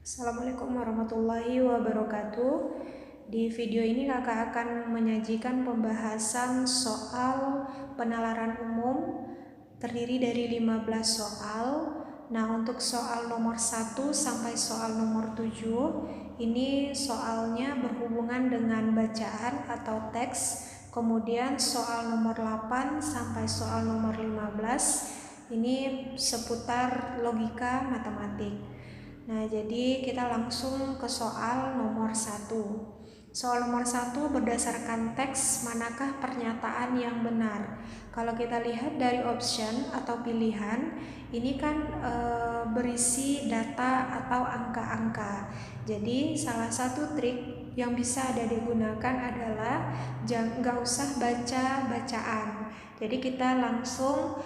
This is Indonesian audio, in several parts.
Assalamualaikum warahmatullahi wabarakatuh. Di video ini kakak akan menyajikan pembahasan soal penalaran umum terdiri dari 15 soal. Nah, untuk soal nomor 1 sampai soal nomor 7 ini soalnya berhubungan dengan bacaan atau teks. Kemudian soal nomor 8 sampai soal nomor 15 ini seputar logika matematik. Nah, jadi kita langsung ke soal nomor 1. Soal nomor 1 berdasarkan teks, manakah pernyataan yang benar? Kalau kita lihat dari option atau pilihan, ini kan berisi data atau angka-angka. Jadi salah satu trik yang bisa ada digunakan adalah nggak usah baca bacaan. Jadi kita langsung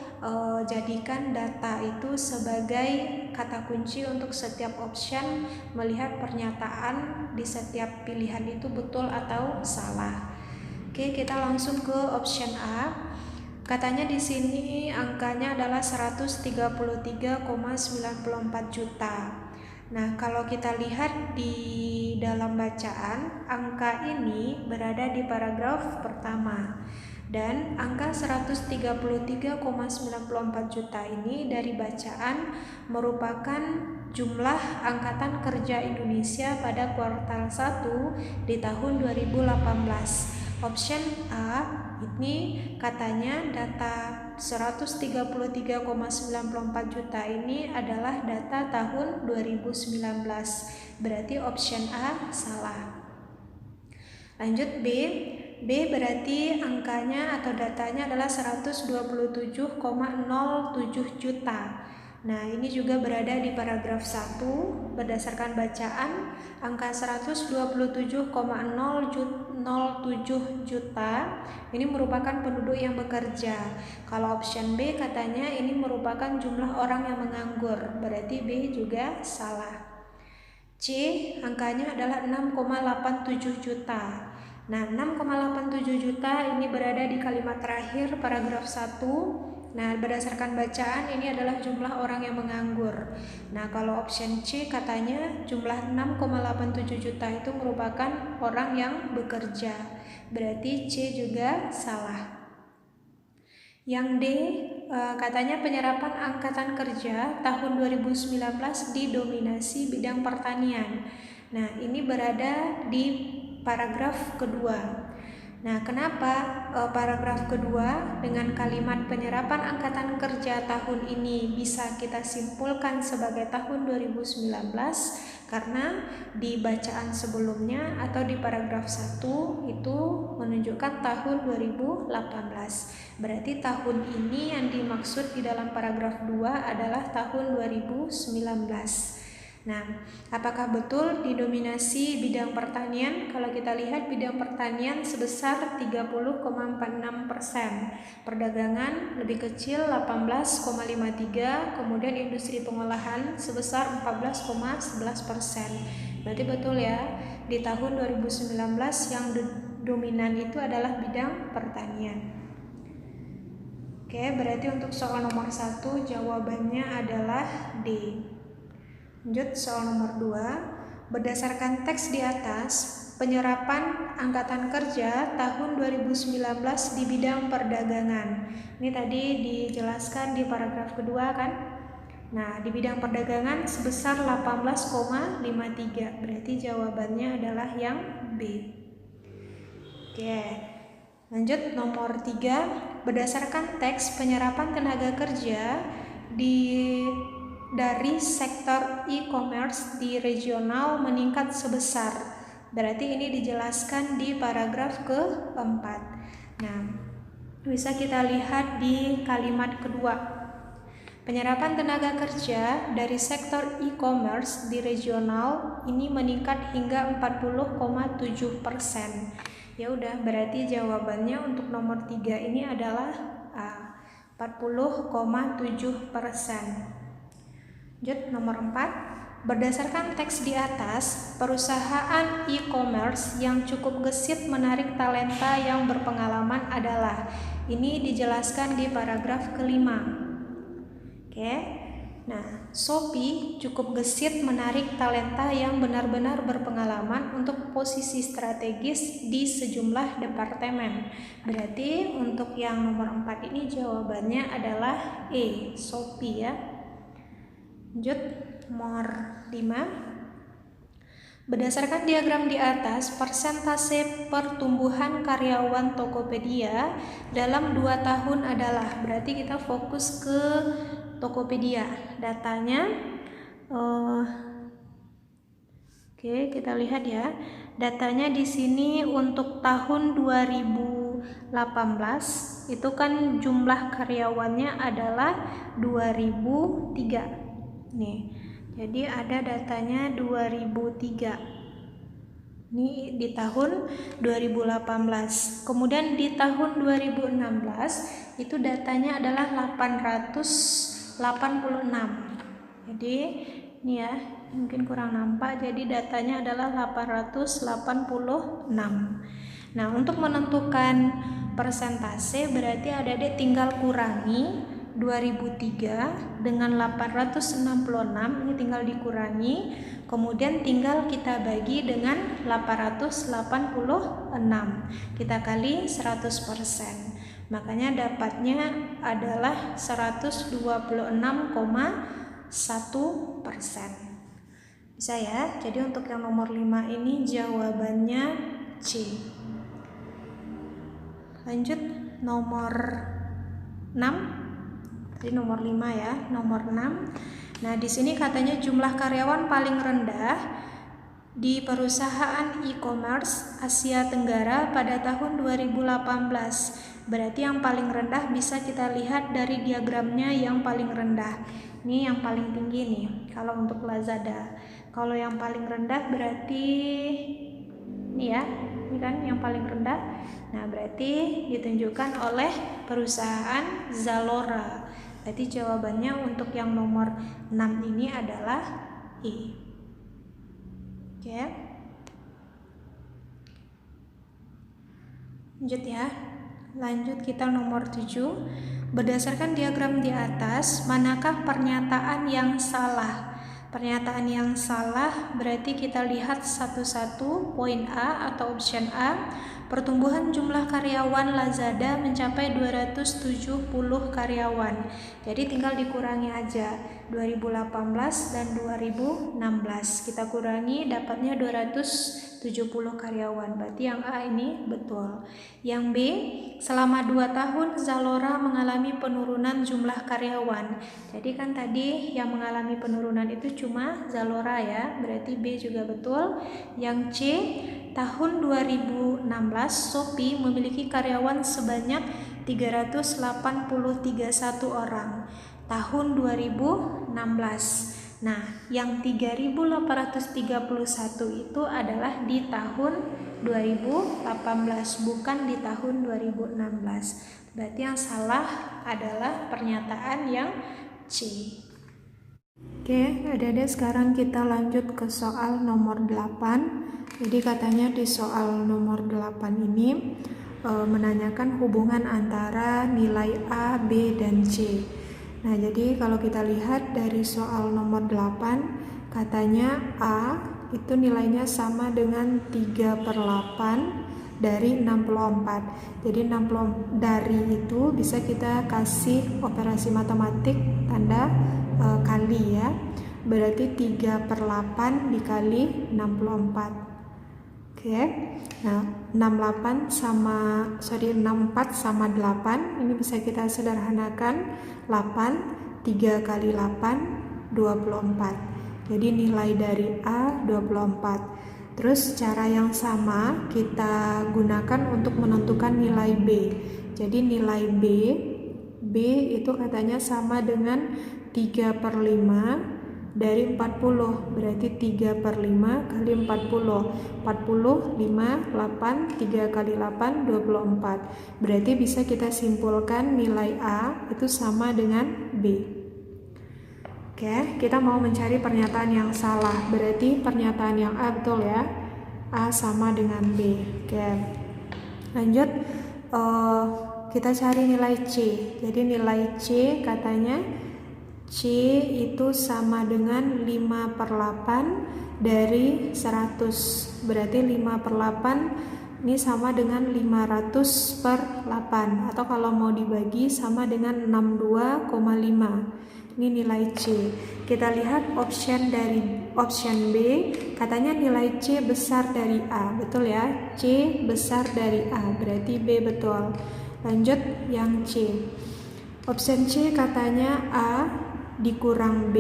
jadikan data itu sebagai kata kunci untuk setiap option, melihat pernyataan di setiap pilihan itu betul atau salah. Oke, kita langsung ke option A. Katanya di sini angkanya adalah 133,94 juta. Nah, kalau kita lihat di dalam bacaan, angka ini berada di paragraf pertama. Dan angka 133,94 juta ini dari bacaan merupakan jumlah angkatan kerja Indonesia pada kuartal 1 di tahun 2018. Option A ini katanya data 133,94 juta ini adalah data tahun 2019. Berarti option A salah. Lanjut B. B berarti angkanya atau datanya adalah 127,07 juta. Nah, ini juga berada di paragraf 1. Berdasarkan bacaan, angka 127,07 juta ini merupakan penduduk yang bekerja. Kalau option B katanya ini merupakan jumlah orang yang menganggur. Berarti B juga salah. C, angkanya adalah 6,87 juta. Nah, 6,87 juta ini berada di kalimat terakhir paragraf 1. Nah, berdasarkan bacaan ini adalah jumlah orang yang menganggur. Nah, kalau option C katanya jumlah 6,87 juta itu merupakan orang yang bekerja. Berarti C juga salah. Yang D, katanya penyerapan angkatan kerja tahun 2019 didominasi bidang pertanian. Nah, ini berada di paragraf kedua. Nah, kenapa paragraf kedua dengan kalimat penyerapan angkatan kerja tahun ini bisa kita simpulkan sebagai tahun 2019? Karena di bacaan sebelumnya atau di paragraf 1 itu menunjukkan tahun 2018. Berarti tahun ini yang dimaksud di dalam paragraf 2 adalah tahun 2019. Nah, apakah betul didominasi bidang pertanian? Kalau kita lihat bidang pertanian sebesar 30,46%, perdagangan lebih kecil 18,53%, kemudian industri pengolahan sebesar 14,11%. Berarti betul ya, di tahun 2019 yang dominan itu adalah bidang pertanian. Oke, berarti untuk soal nomor 1 jawabannya adalah D. Lanjut soal nomor 2. Berdasarkan teks di atas, penyerapan angkatan kerja tahun 2019 di bidang perdagangan. Ini tadi dijelaskan di paragraf kedua kan? Nah, di bidang perdagangan sebesar 18,53. Berarti jawabannya adalah yang B. Oke. Lanjut nomor 3. Berdasarkan teks, penyerapan tenaga kerja dari sektor e-commerce di regional meningkat sebesar. Berarti ini dijelaskan di paragraf keempat. Nah, bisa kita lihat di kalimat kedua. Penyerapan tenaga kerja dari sektor e-commerce di regional ini meningkat hingga 40,7%. Ya udah, berarti jawabannya untuk nomor 3 ini adalah A, 40,7%. Lanjut nomor 4. Berdasarkan teks di atas, perusahaan e-commerce yang cukup gesit menarik talenta yang berpengalaman adalah. Ini dijelaskan di paragraf kelima. Oke. Nah, Shopee cukup gesit menarik talenta yang benar-benar berpengalaman untuk posisi strategis di sejumlah departemen. Berarti untuk yang nomor 4 ini jawabannya adalah E, Shopee ya. Lanjut, nomor 5. Berdasarkan diagram di atas, persentase pertumbuhan karyawan Tokopedia dalam 2 tahun adalah, berarti kita fokus ke Tokopedia. Datanya, oke, kita lihat ya. Datanya di sini untuk tahun 2018 itu kan jumlah karyawannya adalah 2003. Nih. Jadi ada datanya 2003. Ini di tahun 2018. Kemudian di tahun 2016 itu datanya adalah 886. Jadi ini ya, mungkin kurang nampak. Jadi datanya adalah 886. Nah, untuk menentukan persentase berarti adik-adik tinggal kurangi 2003 dengan 866, ini tinggal dikurangi, kemudian tinggal kita bagi dengan 886, kita kali 100%, makanya dapatnya adalah 126,1%. Bisa ya? Jadi untuk yang nomor 5 ini jawabannya C. Lanjut, nomor 6. Jadi nomor 5 ya, nomor 6. Nah, di sini katanya jumlah karyawan paling rendah di perusahaan e-commerce Asia Tenggara pada tahun 2018. Berarti yang paling rendah bisa kita lihat dari diagramnya yang paling rendah. Ini yang paling tinggi nih, kalau untuk Lazada. Kalau yang paling rendah berarti ini ya, ini kan yang paling rendah. Nah, berarti ditunjukkan oleh perusahaan Zalora. Berarti jawabannya untuk yang nomor 6 ini adalah E. Oke. Lanjut ya. Lanjut kita nomor 7. Berdasarkan diagram di atas, manakah pernyataan yang salah? Pernyataan yang salah berarti kita lihat satu-satu. Poin A atau option A. Pertumbuhan jumlah karyawan Lazada mencapai 270 karyawan. Jadi tinggal dikurangi aja 2018 dan 2016. Kita kurangi dapatnya 270 karyawan. Berarti yang A ini betul. Yang B, selama 2 tahun Zalora mengalami penurunan jumlah karyawan. Jadi kan tadi yang mengalami penurunan itu cuma Zalora ya. Berarti B juga betul. Yang C, tahun 2016 Shopee memiliki karyawan sebanyak 381 orang. Tahun 2016. Nah, yang 3.831 itu adalah di tahun 2018, bukan di tahun 2016. Berarti yang salah adalah pernyataan yang C. Oke, adik-adik, sekarang kita lanjut ke soal nomor 8. Jadi katanya di soal nomor 8 ini menanyakan hubungan antara nilai A, B, dan C. Nah, jadi kalau kita lihat dari soal nomor 8, katanya A itu nilainya sama dengan 3/8 dari 64. Jadi 60 dari itu bisa kita kasih operasi matematik tanda kali ya. Berarti 3/8 dikali 64. Oke. Nah, 64 sama 8 ini bisa kita sederhanakan. 8 3 kali 8 24. Jadi nilai dari A 24. Terus cara yang sama kita gunakan untuk menentukan nilai B. Jadi nilai B itu katanya sama dengan 3/5 dari 40, berarti 3/5 kali 40. 40, 5, 8, 3 kali 8, 24. Berarti bisa kita simpulkan nilai A itu sama dengan B. Oke, kita mau mencari pernyataan yang salah. Berarti pernyataan yang A betul ya. A sama dengan B. Oke. Lanjut, kita cari nilai C. Jadi nilai C katanya C itu sama dengan 5/8 dari 100. Berarti 5/8 ini sama dengan 500/8, atau kalau mau dibagi sama dengan 62,5. Ini nilai C. Kita lihat option B, katanya nilai C besar dari A. Betul ya? C besar dari A, berarti B betul. Lanjut yang C. Option C katanya A dikurang B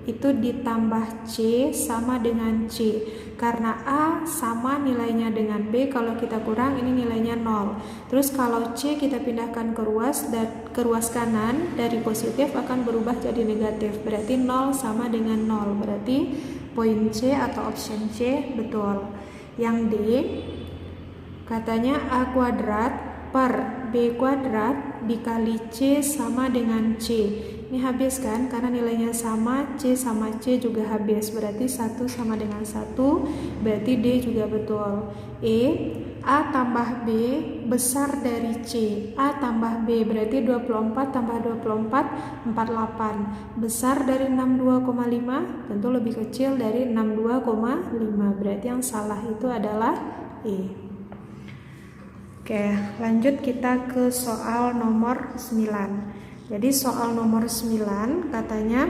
itu ditambah C sama dengan C. Karena A sama nilainya dengan B, kalau kita kurang ini nilainya 0. Terus kalau C kita pindahkan ke ruas, dan ke ruas kanan dari positif akan berubah jadi negatif. Berarti 0 sama dengan 0. Berarti poin C atau option C betul. Yang D katanya A kuadrat per B kuadrat dikali C sama dengan C. Ini habis kan, karena nilainya sama, C sama C juga habis, berarti 1 sama dengan 1, berarti D juga betul. E, A tambah B besar dari C. A tambah B berarti 24 tambah 24, 48. Besar dari 62,5 tentu lebih kecil dari 62,5, berarti yang salah itu adalah E. Oke, lanjut kita ke soal nomor 9. Jadi soal nomor 9 katanya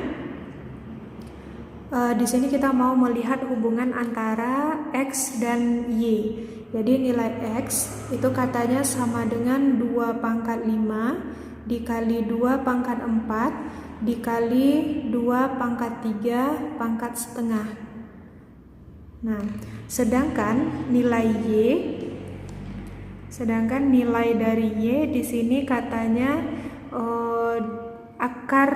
di sini kita mau melihat hubungan antara X dan Y. Jadi nilai X itu katanya sama dengan 2/5 dikali 2/4 dikali 2/3 pangkat setengah. Nah, sedangkan nilai dari Y di sini katanya akar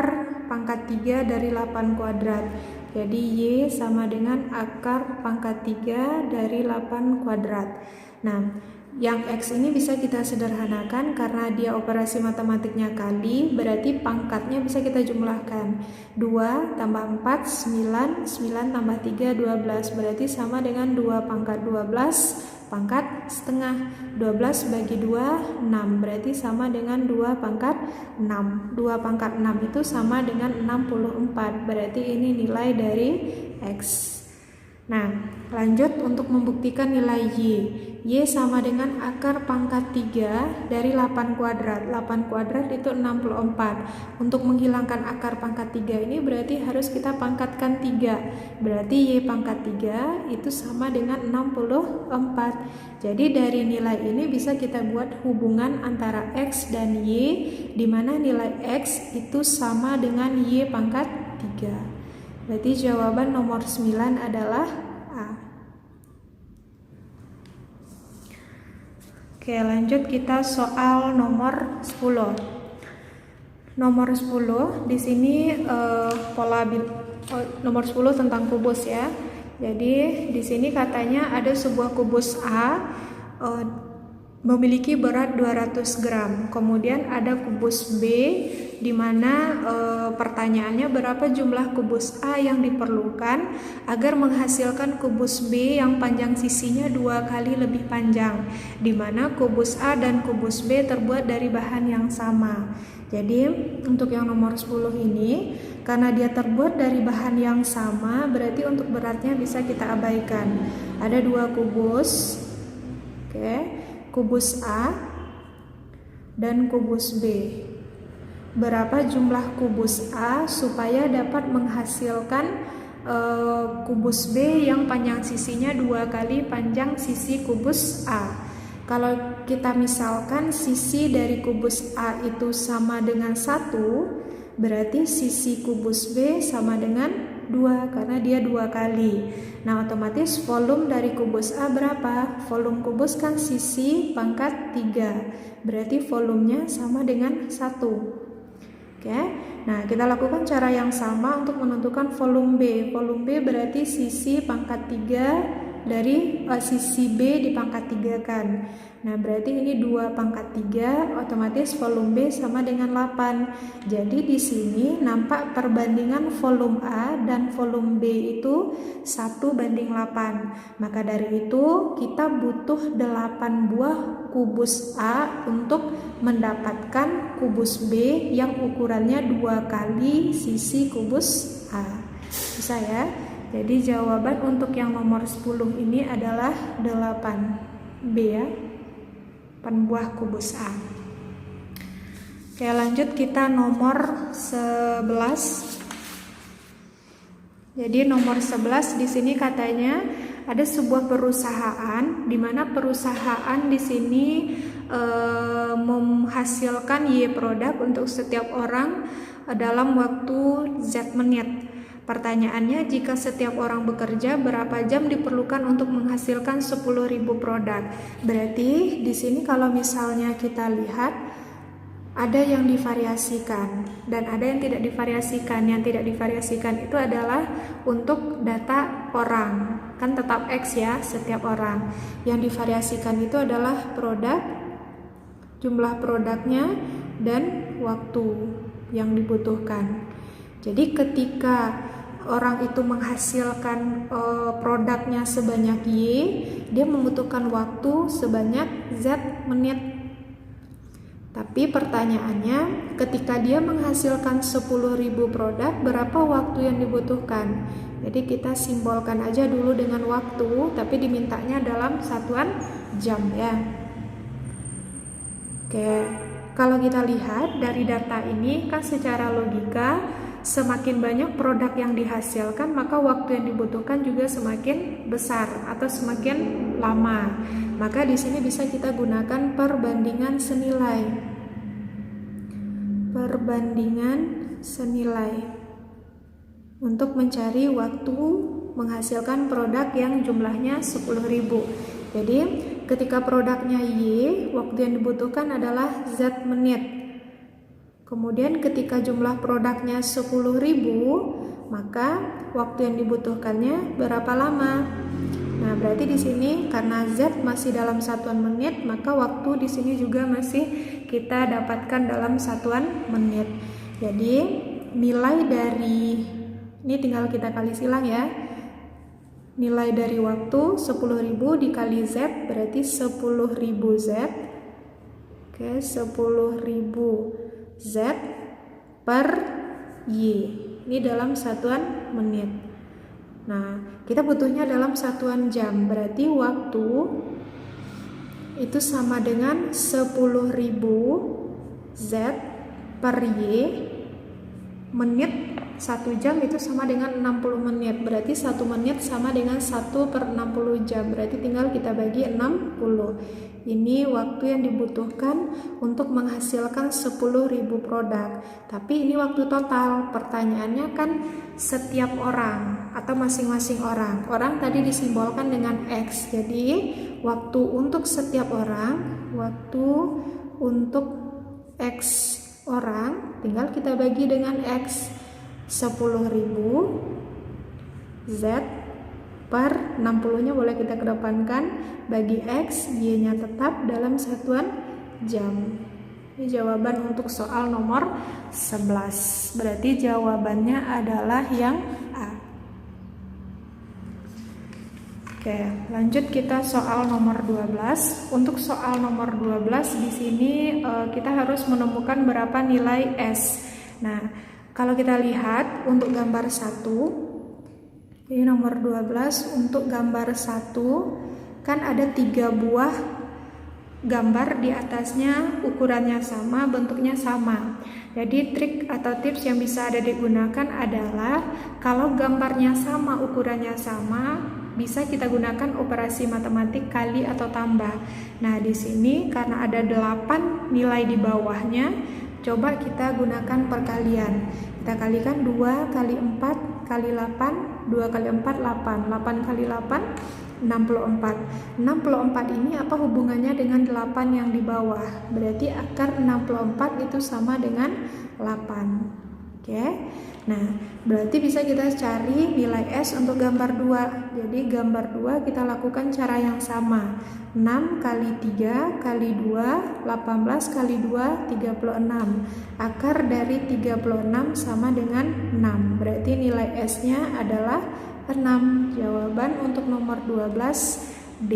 pangkat 3 dari 8 kuadrat. Jadi Y sama dengan akar pangkat 3 dari 8 kuadrat. Nah, yang X ini bisa kita sederhanakan karena dia operasi matematiknya kali, berarti pangkatnya bisa kita jumlahkan. 2 tambah 4, 9, 9 tambah 3, 12. Berarti sama dengan 2 pangkat 12 pangkat setengah. 12 bagi 2, 6. Berarti sama dengan 2 pangkat 6. 2 pangkat 6 itu sama dengan 64. Berarti ini nilai dari X. Nah, lanjut untuk membuktikan nilai Y. Y sama dengan akar pangkat 3 dari 8 kuadrat. 8 kuadrat itu 64. Untuk menghilangkan akar pangkat 3 ini berarti harus kita pangkatkan 3. Berarti Y pangkat 3 itu sama dengan 64. Jadi dari nilai ini bisa kita buat hubungan antara X dan Y, di mana nilai X itu sama dengan Y pangkat 3. Berarti jawaban nomor 9 adalah A. Oke, lanjut kita soal nomor 10. Nomor 10 di sini nomor 10 tentang kubus ya. Jadi di sini katanya ada sebuah kubus A memiliki berat 200 gram. Kemudian ada kubus B di mana pertanyaannya berapa jumlah kubus A yang diperlukan agar menghasilkan kubus B yang panjang sisinya 2 kali lebih panjang, di mana kubus A dan kubus B terbuat dari bahan yang sama. Jadi untuk yang nomor 10 ini, karena dia terbuat dari bahan yang sama, berarti untuk beratnya bisa kita abaikan. Ada 2 kubus. Oke, kubus A dan kubus B. Berapa jumlah kubus A supaya dapat menghasilkan kubus B yang panjang sisinya 2 kali panjang sisi kubus A. Kalau kita misalkan sisi dari kubus A itu sama dengan 1, berarti sisi kubus B sama dengan 2 karena dia 2 kali. Nah, otomatis volume dari kubus A berapa? Volume kubus kan sisi pangkat 3. Berarti volumenya sama dengan 1. Oke. Nah, kita lakukan cara yang sama untuk menentukan volume B. Volume B berarti sisi pangkat 3 dari sisi B dipangkat 3 kan. Nah, berarti ini 2 pangkat 3, otomatis volume B sama dengan 8. Jadi di sini nampak perbandingan volume A dan volume B itu 1:8. Maka dari itu kita butuh 8 buah kubus A untuk mendapatkan kubus B yang ukurannya 2 kali sisi kubus A. Bisa ya? Jadi jawaban untuk yang nomor 10 ini adalah 8B ya. 8 buah kubus A. Oke, lanjut kita nomor 11. Jadi nomor 11 di sini katanya ada sebuah perusahaan di mana perusahaan di sini menghasilkan Y produk untuk setiap orang dalam waktu Z menit. Pertanyaannya, jika setiap orang bekerja, berapa jam diperlukan untuk menghasilkan 10.000 produk? Berarti di sini kalau misalnya kita lihat ada yang divariasikan dan ada yang tidak divariasikan. Yang tidak divariasikan itu adalah untuk data orang, kan tetap X ya setiap orang. Yang divariasikan itu adalah produk, jumlah produknya, dan waktu yang dibutuhkan. Jadi ketika orang itu menghasilkan produknya sebanyak Y, dia membutuhkan waktu sebanyak Z menit. Tapi pertanyaannya, ketika dia menghasilkan 10.000 produk, berapa waktu yang dibutuhkan? Jadi kita simbolkan aja dulu dengan waktu, tapi dimintanya dalam satuan jam ya. Oke, kalau kita lihat dari data ini kan secara logika, semakin banyak produk yang dihasilkan, maka waktu yang dibutuhkan juga semakin besar atau semakin lama. Maka di sini bisa kita gunakan perbandingan senilai. Perbandingan senilai untuk mencari waktu menghasilkan produk yang jumlahnya 10.000. Jadi ketika produknya Y, waktu yang dibutuhkan adalah Z menit. Kemudian ketika jumlah produknya 10.000, maka waktu yang dibutuhkannya berapa lama? Nah, berarti di sini karena Z masih dalam satuan menit, maka waktu di sini juga masih kita dapatkan dalam satuan menit. Jadi nilai dari ini tinggal kita kali silang ya. Nilai dari waktu 10.000 dikali Z berarti 10.000 Z. Oke, 10.000 Z per Y. Ini dalam satuan menit. Nah, kita butuhnya dalam satuan jam. Berarti waktu itu sama dengan 10.000 Z per Y. Menit 1 jam itu sama dengan 60 menit. Berarti 1 menit sama dengan 1/60 jam. Berarti tinggal kita bagi 60. Ini waktu yang dibutuhkan untuk menghasilkan 10.000 produk. Tapi ini waktu total. Pertanyaannya kan setiap orang atau masing-masing orang. Orang tadi disimbolkan dengan X. Jadi waktu untuk setiap orang, waktu untuk X orang, tinggal kita bagi dengan X. 10.000 Z per 60-nya boleh kita kedepankan, bagi X, Y-nya tetap dalam satuan jam. Ini jawaban untuk soal nomor 11. Berarti jawabannya adalah yang A. Oke, lanjut kita soal nomor 12. Untuk soal nomor 12 di sini kita harus menemukan berapa nilai S. Nah, kalau kita lihat untuk gambar 1, ini nomor 12, untuk gambar 1 kan ada 3 buah gambar, di atasnya ukurannya sama, bentuknya sama. Jadi trik atau tips yang bisa ada digunakan adalah kalau gambarnya sama, ukurannya sama, bisa kita gunakan operasi matematik kali atau tambah. Nah, di sini karena ada 8 nilai di bawahnya, coba kita gunakan perkalian. Kita kalikan 2 kali 4 kali 8, 2 kali 4 8, 8 kali 8 64. 64 ini apa hubungannya dengan 8 yang di bawah? Berarti akar 64 itu sama dengan 8. Oke. Nah, berarti bisa kita cari nilai S untuk gambar 2. Jadi gambar 2 kita lakukan cara yang sama. 6 kali 3 kali 2, 18 kali 2, 36. Akar dari 36 sama dengan 6. Berarti nilai S-nya adalah 6. Jawaban untuk nomor 12D.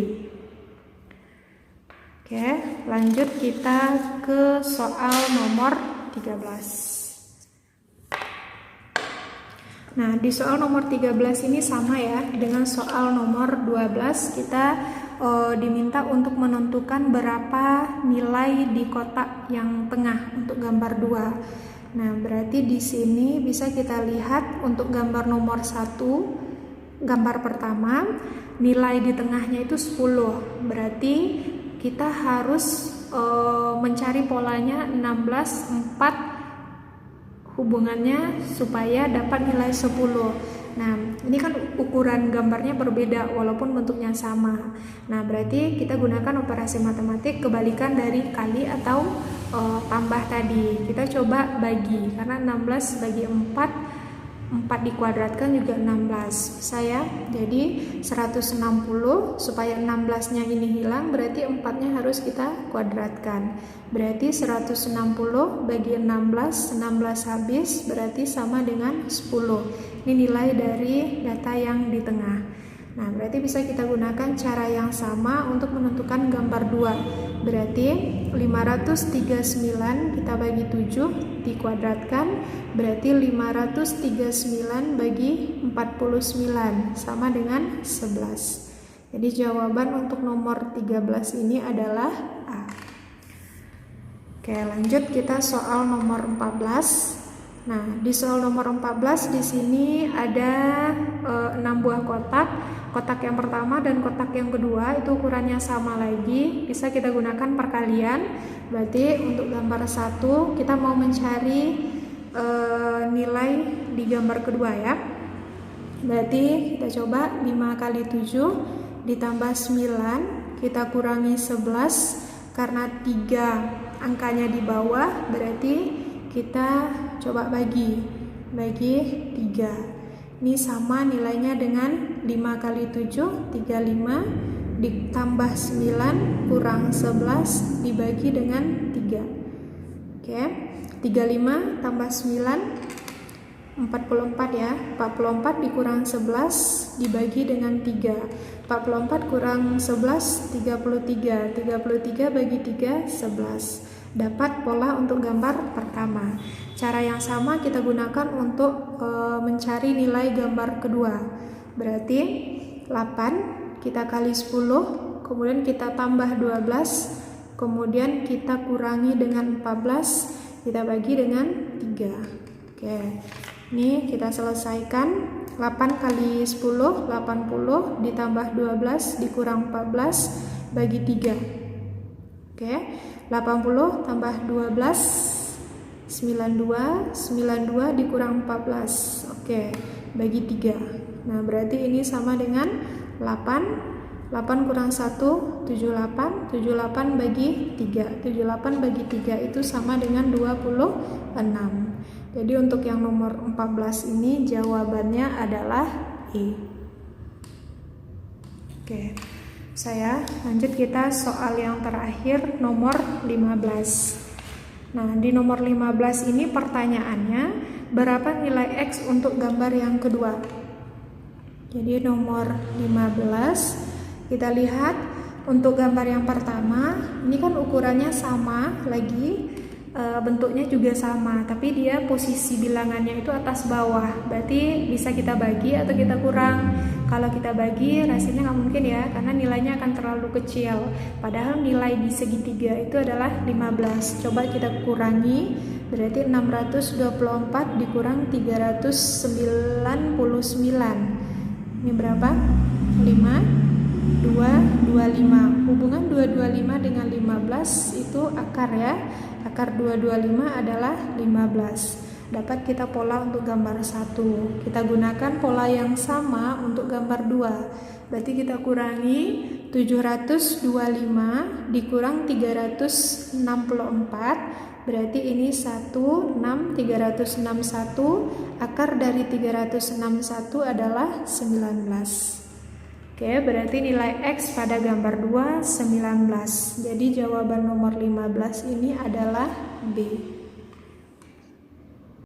Oke, lanjut kita ke soal nomor 13. Nah, di soal nomor 13 ini sama ya dengan soal nomor 12. Kita diminta untuk menentukan berapa nilai di kotak yang tengah untuk gambar 2. Nah, berarti di sini bisa kita lihat untuk gambar nomor 1, gambar pertama, nilai di tengahnya itu 10. Berarti kita harus mencari polanya 16, 4 hubungannya supaya dapat nilai 10. Nah, ini kan ukuran gambarnya berbeda walaupun bentuknya sama. Nah, berarti kita gunakan operasi matematik kebalikan dari kali atau tambah tadi. Kita coba bagi, karena 16 bagi 4 dikuadratkan juga 16. Saya jadi 160, supaya 16-nya ini hilang berarti 4-nya harus kita kuadratkan. Berarti 160 bagi 16, 16 habis berarti sama dengan 10. Ini nilai dari data yang di tengah. Nah, berarti bisa kita gunakan cara yang sama untuk menentukan gambar 2. Berarti 539 kita bagi 7 dikuadratkan, berarti 539 bagi 49 sama dengan 11. Jadi jawaban untuk nomor 13 ini adalah A. Oke, lanjut kita soal nomor 14. Nah, di soal nomor 14 di sini ada 6 buah kotak. Kotak yang pertama dan kotak yang kedua itu ukurannya sama lagi. Bisa kita gunakan perkalian. Berarti untuk gambar 1 kita mau mencari nilai di gambar kedua ya. Berarti kita coba 5 kali 7 ditambah 9, kita kurangi 11 karena 3 angkanya di bawah, berarti kita coba bagi 3. Ini sama nilainya dengan 5 kali 7, 35 ditambah 9 kurang 11 dibagi dengan 3. Oke, 35 tambah 9 44 ya. 44 dikurang 11 dibagi dengan 3. 44 kurang 11 33. 33 bagi 3 11. Dapat pola untuk gambar pertama. Cara yang sama kita gunakan untuk mencari nilai gambar kedua. Berarti 8 kita kali 10, kemudian kita tambah 12, kemudian kita kurangi dengan 14, kita bagi dengan 3. Oke, ini kita selesaikan. 8 kali 10 80 ditambah 12 dikurang 14 bagi 3. Oke, 80 tambah 12 92 dikurang 14. Oke, bagi 3. Nah, berarti ini sama dengan 8 kurang 1 78 bagi 3. 78 bagi 3 itu sama dengan 26. Jadi untuk yang nomor 14 ini jawabannya adalah E. Oke, saya lanjut kita soal yang terakhir nomor 15. Nah, di nomor 15 ini pertanyaannya, berapa nilai X untuk gambar yang kedua? Jadi nomor 15 kita lihat untuk gambar yang pertama, ini kan ukurannya sama lagi, bentuknya juga sama, tapi dia posisi bilangannya itu atas bawah. Berarti bisa kita bagi atau kita kurang. Kalau kita bagi rasanya nggak mungkin ya, karena nilainya akan terlalu kecil. Padahal nilai di segitiga itu adalah 15. Coba kita kurangi, berarti 624 dikurang 399. Ini berapa? 225. Hubungan 225 dengan 15 itu akar ya. Akar 225 adalah 15. Dapat kita pola untuk gambar 1. Kita gunakan pola yang sama untuk gambar 2. Berarti kita kurangi 725 dikurang 364 berarti ini 361. Akar dari 361 adalah 19. Oke, berarti nilai X pada gambar 2 19. Jadi jawaban nomor 15 ini adalah B.